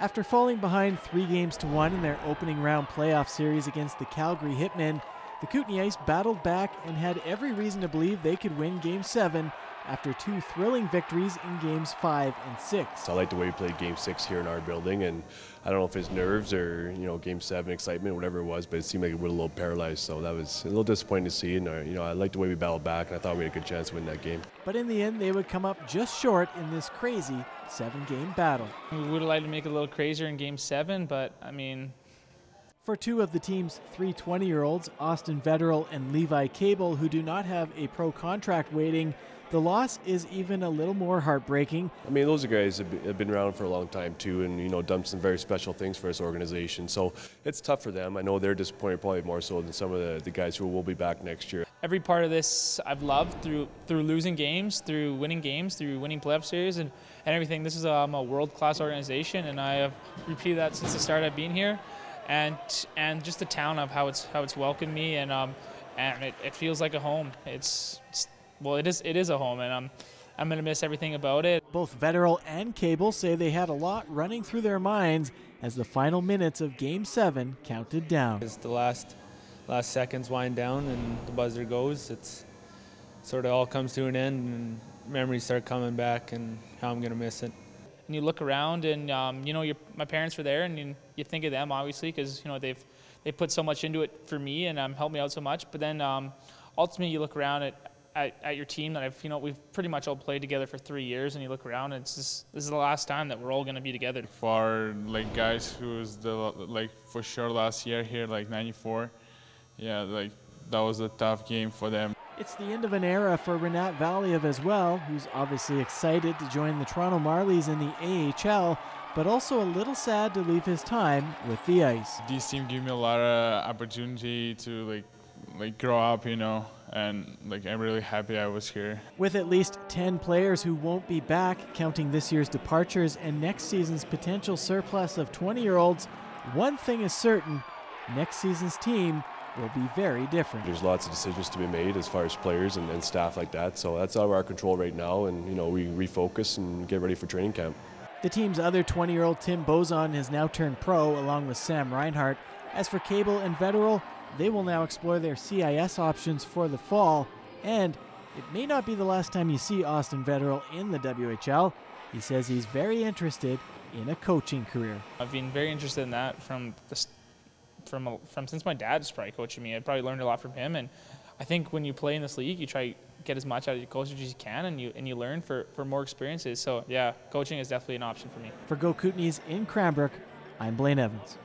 After falling behind 3-1 in their opening round playoff series against the Calgary Hitmen, the Kootenay ICE battled back and had every reason to believe they could win Game 7 after two thrilling victories in Games 5 and 6. I like the way we played Game 6 here in our building, and I don't know if it's nerves or Game 7 excitement, whatever it was, but it seemed like we were a little paralyzed, so that was a little disappointing to see. And I liked the way we battled back, and I thought we had a good chance to win that game. But in the end, they would come up just short in this crazy 7-game battle. We would have liked to make it a little crazier in Game 7, but I mean, for two of the team's 3 20-year-olds, Austin Vetterl and Levi Cable, who do not have a pro contract waiting, the loss is even a little more heartbreaking. I mean, those guys have been around for a long time too, and done some very special things for this organization. So it's tough for them. I know they're disappointed probably more so than some of the guys who will be back next year. Every part of this I've loved through losing games, through winning playoff series, and everything. This is a world-class organization, and I have repeated that since the start I've been here. And just the town of how it's welcomed me, and it feels like a home. Well, it is a home, and I'm going to miss everything about it. Both Vetterl and Cable say they had a lot running through their minds as the final minutes of Game 7 counted down. As the last seconds wind down and the buzzer goes, it's sort of all comes to an end, and memories start coming back, and how I'm going to miss it. And you look around, and my parents were there, and you think of them obviously because they put so much into it for me and helped me out so much. But then ultimately, you look around at your team that we've pretty much all played together for 3 years, and you look around, and this is the last time that we're all going to be together. For our guys who was for sure last year here, 94, yeah, that was a tough game for them. It's the end of an era for Renat Valiev as well, who's obviously excited to join the Toronto Marlies in the AHL, but also a little sad to leave his time with the ice. This team gave me a lot of opportunity to grow up, and I'm really happy I was here. With at least 10 players who won't be back, counting this year's departures and next season's potential surplus of 20-year-olds, one thing is certain: next season's team will be very different. There's lots of decisions to be made as far as players and staff like that, so that's out of our control right now, and we refocus and get ready for training camp. The team's other 20-year-old Tim Bozon has now turned pro along with Sam Reinhart. As for Cable and Vetterl, they will now explore their CIS options for the fall, and it may not be the last time you see Austin Vetterl in the WHL. He says he's very interested in a coaching career. I've been very interested in that from since my dad's probably coaching me. I probably learned a lot from him, and I think when you play in this league, you try to get as much out of your coaches as you can, and you learn for more experiences. So yeah, coaching is definitely an option for me. For Go Kootenays in Cranbrook, I'm Blaine Evans.